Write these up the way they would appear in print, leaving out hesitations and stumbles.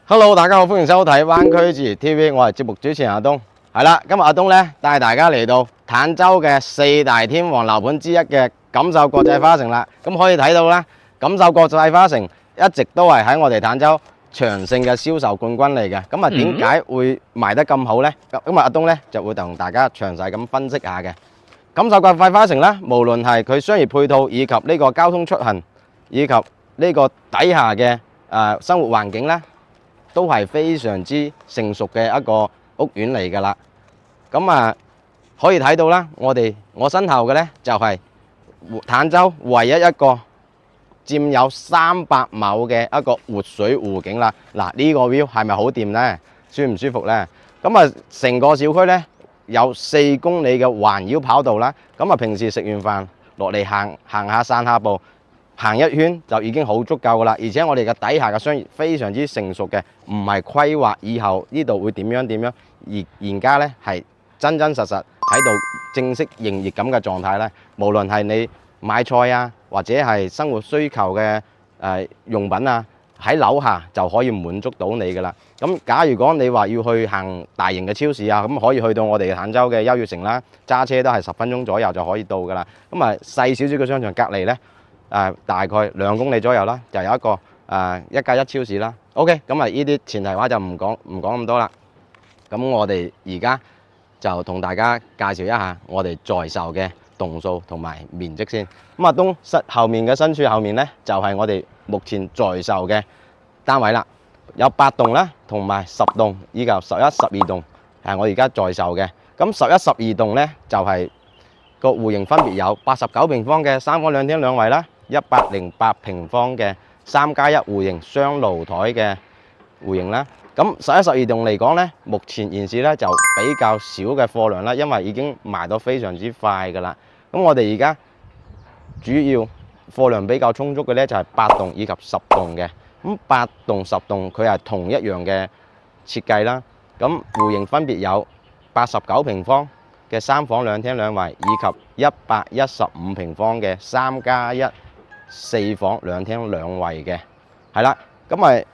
Hello， 大家好，歡迎收睇灣區自然 TV， 我係節目主持人阿東。係啦，今日阿東咧帶大家嚟到坦洲嘅4大天王樓盤之一嘅錦繡國際花城啦。咁可以睇到啦，錦繡國際花城一直都係喺我哋坦洲長勝嘅銷售冠軍嚟嘅。咁啊，點解會賣得咁好呢？咁阿東咧就會同大家詳細咁分析下嘅。錦繡國際花城咧，無論係佢商業配套以及呢個交通出行，以及呢個底下嘅生活環境咧，都係非常之成熟嘅一個屋苑嚟㗎啦。咁啊，可以睇到啦，我身後嘅呢，就係坦洲唯一一個佔有300畝嘅一個活水湖景啦。嗱，呢個 view 係咪好掂呢？舒唔舒服呢？咁啊，成個小區呢，有4公里嘅環繞跑道啦。咁啊，平時食完飯落嚟行下散下步，行一圈就已經好足夠噶啦，而且我哋嘅底下嘅商業非常之成熟嘅，唔係規劃以後呢度會點樣，而家呢係真實喺度正式營業咁嘅狀態呢。無論係你買菜啊，或者係生活需求嘅用品啊，喺樓下就可以滿足到你噶啦。咁假如講你話要去行大型嘅超市啊，咁可以去到我哋坦洲嘅優悅城啦，揸車都係10分鐘左右就可以到噶啦。咁啊，細少少嘅商場隔離呢。大概2公里左右啦，就有一個1+1超市啦。OK， 咁啊呢啲前提話就唔講咁多啦。咁我哋而家就同大家介紹一下我哋在售嘅棟數同埋面積先。咁啊，東室後面嘅新處後面呢，就係我哋目前在售嘅單位啦，有8棟啦，同埋10棟以及11、12棟係我而家在售嘅。咁11、12棟呢，就係個戶型分別有89平方嘅3房2廳2衛啦，108平方嘅3+1戶型雙露台嘅戶型啦。咁11、12棟嚟講呢，目前現時呢就比較少嘅貨量啦，因為已經賣到非常之快噶啦。咁我哋而家主要貨量比較充足嘅呢，就係8棟以及10棟嘅。咁8棟、10棟佢係同一樣嘅設計啦。咁戶型分別有89平方嘅3房2廳2衛，以及115平方嘅3+1 4房2廳2衛嘅，係啦。咁咪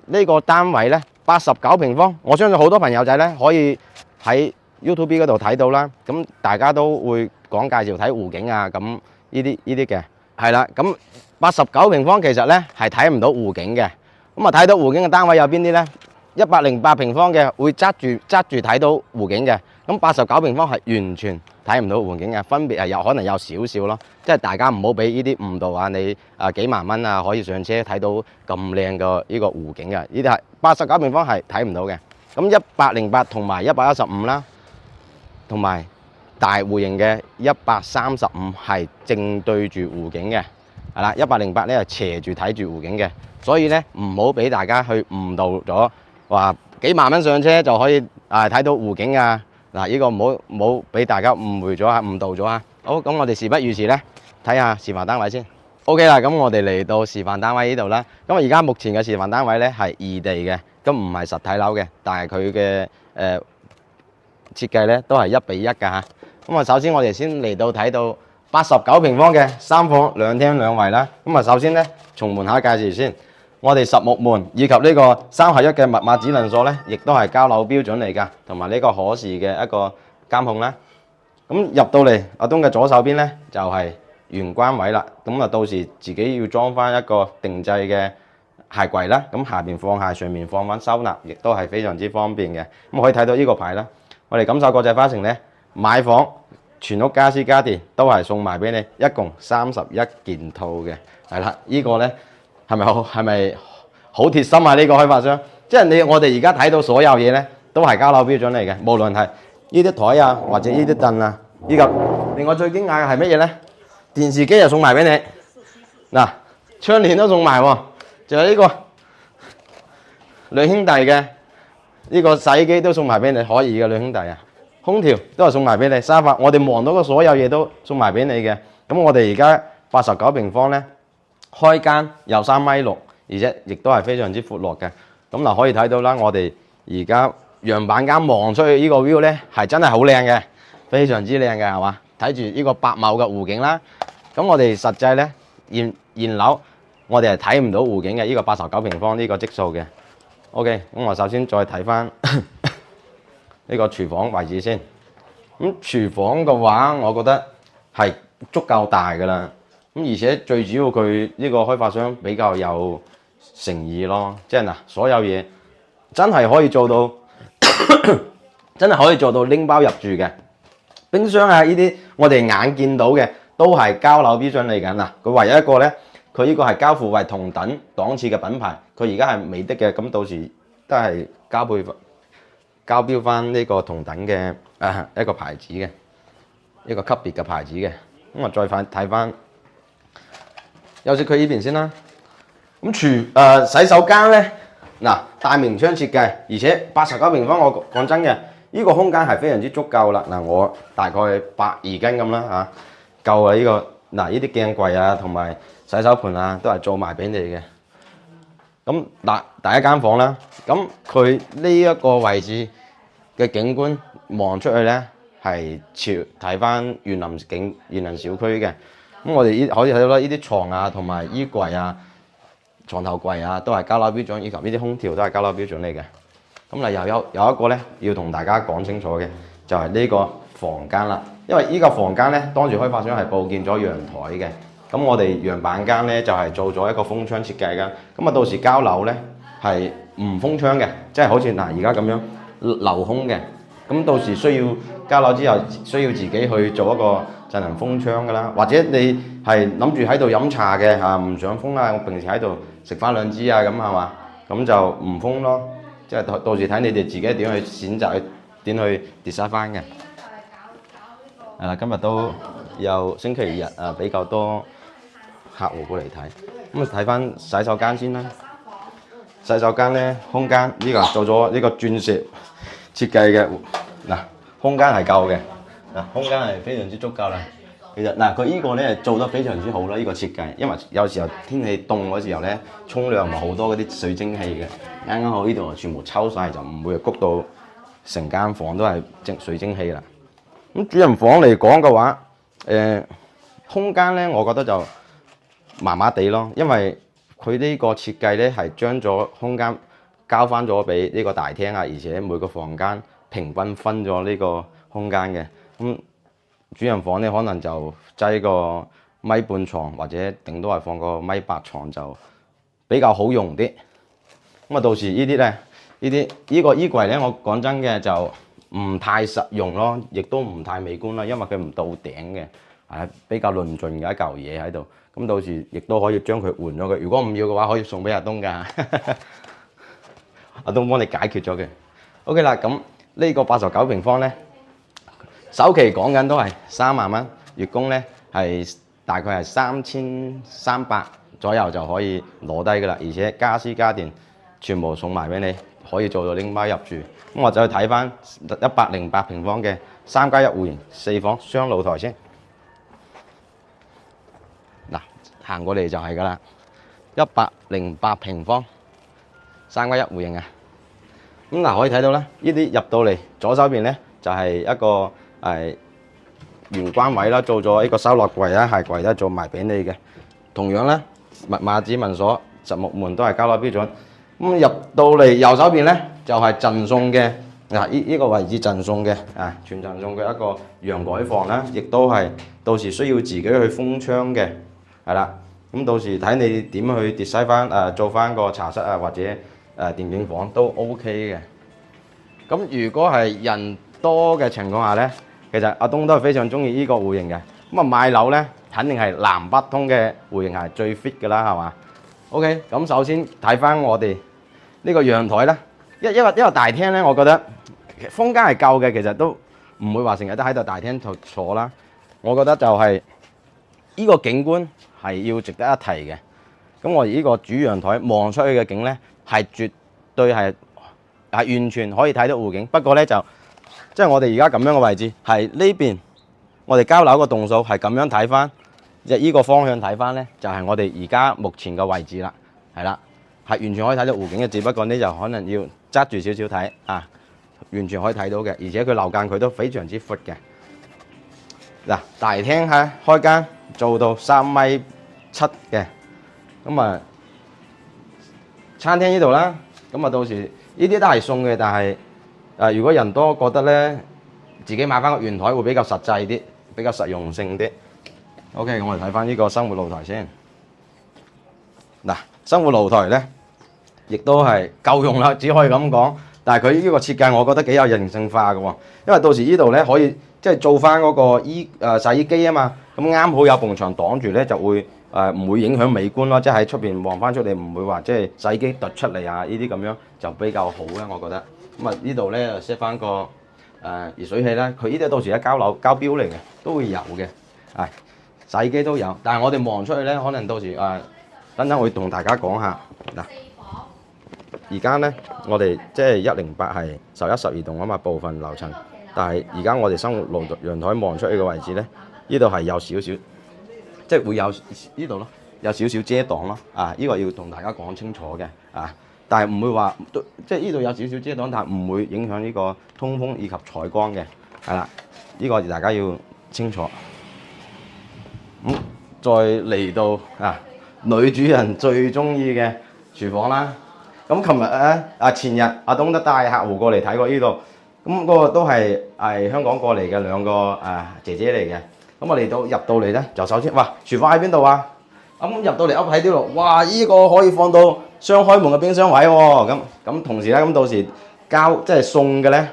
呢個單位呢，89平方，我相信好多朋友仔呢可以喺 YouTube 嗰度睇到啦。咁大家都會講介紹睇湖景啊，咁呢啲嘅，係啦。咁89平方其實呢係睇唔到湖景嘅。咁啊，睇到湖景嘅單位有邊啲呢？108平方嘅會側住睇到湖景嘅。咁89平方係完全睇唔到湖景嘅，分別係可能有少少咯，即係大家唔好俾呢啲誤導啊！你幾萬蚊啊可以上車睇到咁靚嘅呢個湖景嘅，呢啲係89平方係睇唔到嘅。咁108同埋115啦，同埋大戶型嘅135係正對住湖景嘅，係啦。108咧係斜住睇住湖景嘅，所以咧唔好俾大家去誤導咗，話幾萬蚊上車就可以睇到湖景啊！嗱，呢個唔好俾大家誤會咗啊，誤導咗啊！好，咁我哋事不宜遲咧，睇下示範單位先。OK 啦，咁我哋嚟到示範單位呢度啦。咁而家目前嘅示範單位咧係異地嘅，咁唔係實體樓嘅，但係佢嘅設計咧都係1:1㗎嚇。咁啊，首先我哋先嚟到睇到89平方嘅3房2廳2衛啦。咁啊，首先咧從門口介紹先。我哋實木門以及呢個3合1嘅密碼指紋鎖咧，亦都係交樓標準嚟㗎，同埋呢個可視嘅一個監控啦。咁入到嚟阿東嘅左手邊咧，就係玄關位啦。咁啊，到時自己要裝翻一個定制嘅鞋櫃啦。咁下邊放鞋，上面放翻收納，亦都係非常之方便嘅。咁可以睇到呢個牌啦。我哋錦繡國際花城咧，買房全屋家私家電都係送埋俾你，一共31件套嘅，係啦。呢個咧。係咪好貼心啊？呢個開發商，即係我哋而家睇到所有嘢咧，都係交樓標準嚟嘅。無論係呢啲台啊，或者呢啲凳啊，以及令我最驚訝嘅係乜嘢咧？電視機又送埋俾你，嗱，窗簾都送埋喎，仲有呢個兩兄弟嘅呢個洗衣機都送埋俾你，可以嘅兩兄弟啊，空調都係送埋俾你，沙發我哋望到嘅所有嘢都送埋俾你嘅。咁我哋而家89平方咧。開間有3.6米，而且亦都係非常之闊落嘅。咁嗱，可以睇到啦，我哋而家樣板間望出去呢個 view 咧，係真係好靚嘅，非常之靚嘅，係嘛？睇住呢個白茂嘅湖景啦。咁我哋實際咧現樓我哋係睇唔到湖景嘅，呢個89平方呢個積數嘅。OK， 咁我首先再睇翻呢個廚房位置先。咁廚房嘅話，我覺得係足夠大㗎啦。咁而且最主要佢呢個開發商比較有誠意咯，即係嗱，所有嘢真係可以做到，真係可以做到拎包入住嘅。冰箱啊，呢啲我哋眼見到嘅都係交樓標準嚟緊嗱。佢唯一一個咧，佢呢個係交付為同等檔次嘅品牌，佢而家係美的嘅，咁到時都係交標翻呢個同等嘅一個牌子嘅一個級別嘅牌子嘅。咁我再睇翻休息區呢邊先啦。咁洗手間咧嗱，大明窗設計，而且89平方，我講真嘅。呢個空間係非常之足夠啦，嗱我大概120斤咁啦嚇，夠啊呢個嗱呢啲鏡櫃啊同埋洗手盆啊都係做埋俾你嘅。咁嗱第一間房啦，咁佢呢一個位置嘅景觀望出去咧係睇翻園林小區嘅。咁我哋可以睇到啦，呢啲床啊同埋衣櫃啊、床頭櫃啊都係交樓標準，以及呢啲空調都係交樓標準嚟嘅。咁嗱有一個咧要同大家講清楚嘅，就係呢個房間啦。因為呢個房間咧，當時開發商係佈建咗陽台嘅。咁我哋陽板間咧就係做咗一個封窗設計㗎。咁啊到時交樓咧係唔封窗嘅，即係好似嗱而家咁樣留空嘅。咁到時需要交樓之後，需要自己去做一個智能封窗㗎啦。或者你係諗住喺度飲茶嘅嚇，唔想封啊，我平時喺度食翻兩支啊咁係嘛，咁就唔封咯。即係到時睇你哋自己點去選擇，點去 design 翻嘅。係啦，今日都有星期日啊，比較多客戶過嚟睇。咁啊睇翻洗手間先啦。洗手間咧空間呢個做咗呢個鑽石設計嘅，嗱空間係夠嘅，嗱空間係非常之足夠啦。其實嗱佢呢個咧做得非常之好啦，呢個設計，因為有時候天氣凍嗰時候咧，沖涼咪好多嗰啲水蒸氣嘅，啱啱好呢度全部抽晒，就唔會谷到成間房都係水蒸氣啦。咁主人房嚟講嘅話，空間咧我覺得就麻麻地咯，因為佢呢個設計咧係將咗空間交翻咗俾呢個大廳啊，而且每個房間平均分咗呢個空間嘅。咁主人房咧可能就擠個米半床，或者頂多係放個米8床就比較好用啲。咁啊到時呢啲咧，呢個衣櫃咧，我講真嘅就唔太實用咯，亦都唔太美觀啦，因為佢唔到頂嘅，係比較論盡嘅一嚿嘢喺度。咁到時亦都可以將佢換咗佢，如果唔要嘅話，可以送俾阿東㗎。阿東幫你解決咗佢。OK 啦，咁呢個89平方咧，首期講緊都係3萬蚊，月供咧係大概係3300左右就可以攞低㗎啦，而且家私家電全部送埋俾你，可以做到拎包入住。咁我就去睇翻108平方嘅3+1戶型4房雙露台先。嗱，行過嚟就係㗎啦，108平方3+1戶型啊。咁嗱可以睇到啦，呢啲入到嚟左手邊咧就係一個玄關位啦，做咗一個收納櫃啦、鞋櫃啦，做埋俾你嘅。同樣咧，密碼指紋鎖、實木門都係交樓標準。咁入到嚟右手邊咧就係贈送嘅嗱，呢個位置贈送嘅全贈送嘅一個陽台房啦，亦都係到時需要自己去封窗嘅，係啦。咁到時睇你點去 design 翻做翻個茶室啊，或者電競房都 OK 嘅。咁如果係人多嘅情況下咧，其實阿東都係非常中意呢個戶型嘅。咁啊買樓咧，肯定係南北通嘅戶型係最 fit 㗎啦，係嘛 ？OK， 咁首先睇翻我哋呢個陽台啦，一個大廳咧，我覺得空間係夠嘅，其實都唔會話成日都喺度大廳度坐啦。我覺得就係呢個景觀係要值得一提嘅。咁我哋呢個主陽台望出去嘅景咧，係絕對係完全可以睇到湖景。不過咧就即係我哋而家咁樣嘅位置，係呢邊我哋交樓個棟數係咁樣睇翻，即係呢個方向睇翻咧，就係我哋而家目前嘅位置啦，係啦，係完全可以睇到湖景嘅。只不過呢就可能要側住少少睇完全可以睇到嘅，而且佢樓間佢都非常之闊嘅。嗱，大廳係開間做到3.7米嘅，咁啊餐廳呢度啦，咁啊到時呢啲都係送嘅，但係如果人多覺得咧，自己買翻個圓台會比較實際啲，比較實用性啲。OK， 我哋睇翻呢個生活露台先。嗱，生活露台咧，亦都係夠用啦，只可以咁講。但係佢呢個設計，我覺得幾有人性化嘅喎，因為到時呢度咧可以即係做翻嗰個洗衣機啊嘛，咁啱好有埲牆擋住咧，就會唔會影響美觀咯，即係喺出邊望翻出嚟唔會話即係洗衣機突出嚟啊，呢啲咁樣就比較好啦，我覺得。咁啊呢度咧就 set 翻個熱水器啦，佢呢啲到時係膠標嚟嘅，都會有嘅，洗衣機都有。但係我哋望出去咧，可能到時等陣會同大家講下嗱。而家咧，我哋即係108係11、12棟啊嘛，部分樓層。但係而家我哋生活露陽台望出去嘅位置咧，呢度係有少少，即係會有呢度咯，有少少遮擋咯。呢個要同大家講清楚嘅但係唔會話即係呢度有少少遮擋，但係唔會影響呢個通風以及採光嘅，係啦。呢個大家要清楚。再嚟到女主人最中意嘅廚房啦。咁琴日咧前日阿東都帶客戶過嚟睇過呢度，咁嗰個都係香港過嚟嘅2個姐姐嚟嘅。咁我嚟到入到嚟咧，就首先哇，廚房喺邊度啊？咁入到嚟噏喺呢度，哇！呢個可以放到雙開門嘅冰箱位喎。咁同時咧，咁到時即係送嘅咧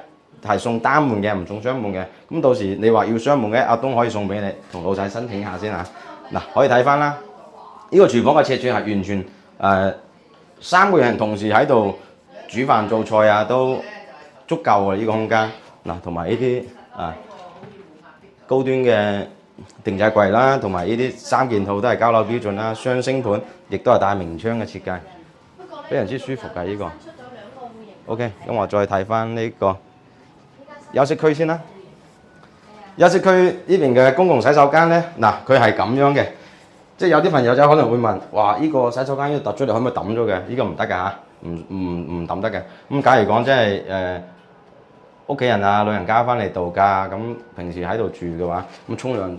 係送單門嘅，唔送雙門嘅。咁到時你話要雙門嘅，阿東可以送俾你，同老細申請下先嚇。嗱，可以睇翻啦，呢個廚房嘅尺寸係完全3個人同時喺度煮飯做菜都足夠嘅呢個空間。嗱，同埋呢啲高端嘅定製櫃啦，同埋呢啲3件套都係交樓標準啦，雙星盤亦都係帶明窗嘅設計，非常之舒服㗎呢個。OK， 咁我再睇翻呢個休息區先啦。休息區呢邊嘅公共洗手間咧，嗱佢係咁樣嘅。即係有啲朋友仔可能會問，話呢個洗手間呢度突出嚟，可唔可以抌咗嘅？呢個唔得㗎嚇，唔抌得嘅。咁假如講即係屋企人老人家翻嚟度假，咁平時喺度住嘅話，咁沖涼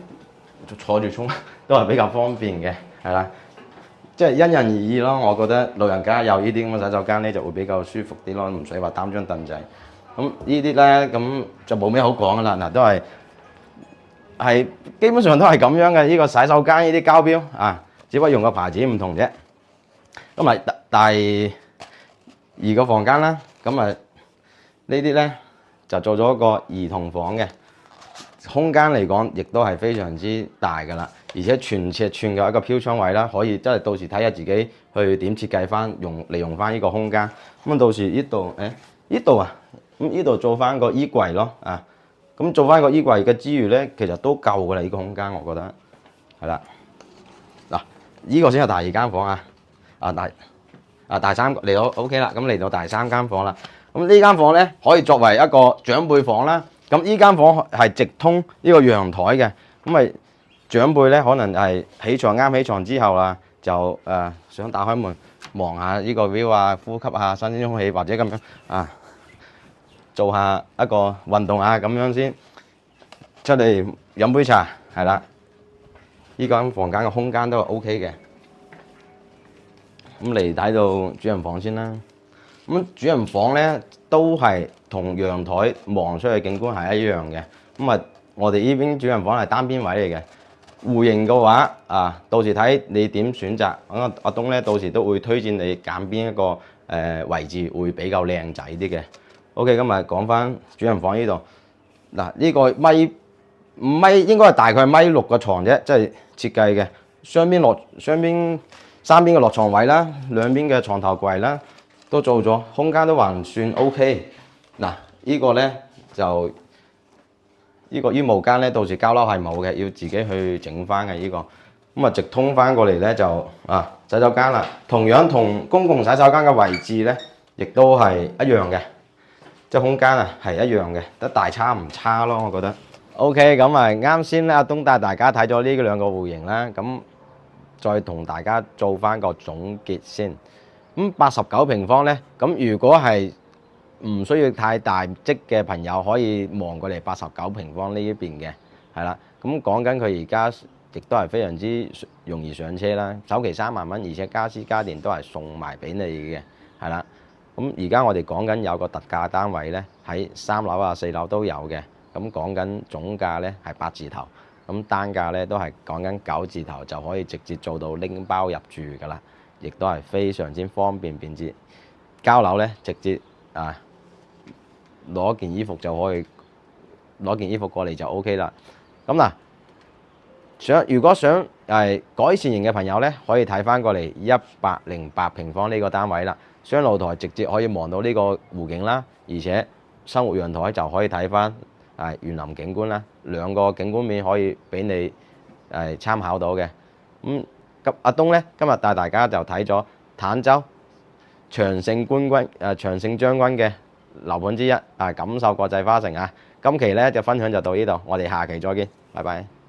坐住沖都係比較方便嘅，係啦。即係因人而異咯。我覺得老人家有呢啲咁嘅洗手間咧，就會比較舒服啲咯，唔使話擔張凳仔。咁呢啲咧，咁就冇咩好講㗎啦。嗱，都係基本上都係咁樣嘅，呢個洗手間呢啲膠標只不過用個牌子唔同啫。咁咪第2個房間啦，咁呢啲咧就做咗個兒童房嘅空間嚟講，亦都係非常之大㗎啦。而且全尺寸嘅一個飄窗位啦，可以即係到時睇下自己去點設計翻，利用翻呢個空間。咁到時呢度呢度咁呢度做翻個衣櫃咯咁做翻個衣櫃嘅之餘咧，其實都夠㗎啦，呢個空間我覺得係啦。嗱，呢個先係第2間房第3個嚟到 OK 啦。咁嚟到第3間房啦。咁呢間房咧可以作為一個長輩房啦。咁呢間房係直通呢個陽台嘅，咁咪長輩咧可能係啱起床之後啦，就想打開門望下呢個 view呼吸下新鮮空氣，或者咁樣做下一個運動咁樣先出嚟飲杯茶，係啦。呢間房間嘅空間都係 OK 嘅。咁嚟睇到主人房先啦。咁主人房咧都係同陽台望出去景觀係一樣嘅。咁我哋呢邊主人房係單邊位嚟嘅。戶型嘅話到時睇你點選擇。阿東咧到時都會推薦你揀邊一個位置會比較靚仔啲嘅。OK， 今日講翻主人房呢度。嗱，呢個米應該係大概1.6米嘅床啫，即係設計嘅。三邊嘅落床位啦，兩邊嘅床頭櫃啦，都做咗，空間都還算 OK。嗱，呢個咧就呢個衣帽間咧，到時交樓係冇嘅，要自己去整翻嘅呢個。咁直通翻過嚟咧就洗手間啦，同樣同公共洗手間嘅位置咧，亦都係一樣嘅。即係空間係一樣嘅，得大差唔差咯，我覺得。OK， 咁啱先咧，阿東帶大家睇咗呢2個戶型啦，咁再同大家做翻個總結先。咁89平方咧，咁如果係唔需要太大積嘅朋友，可以望過嚟89平方呢一邊嘅，係啦。咁講緊佢而家亦都係非常之容易上車啦，首期3萬蚊，而且家私家電都係送埋俾你嘅，係啦。咁而家我哋講緊有個特價單位咧，喺3樓啊4樓都有嘅，咁講緊總價咧係8字頭，咁單價咧都係講緊9字頭就可以直接做到拎包入住㗎啦，亦都係非常之方便便捷。交樓咧直接攞件衣服就可以攞件衣服過嚟就 OK 啦。咁嗱，如果想改善型嘅朋友咧，可以睇翻過嚟108平方呢個單位啦。雙露台直接可以望到呢個湖景啦，而且生活陽台就可以睇翻園林景觀啦，兩個景觀面可以俾你參考到嘅。咁阿東咧今日帶大家就睇咗坦洲長勝將軍嘅樓盤之一錦繡國際花城啊。今期咧就分享就到呢度，我哋下期再見，拜拜。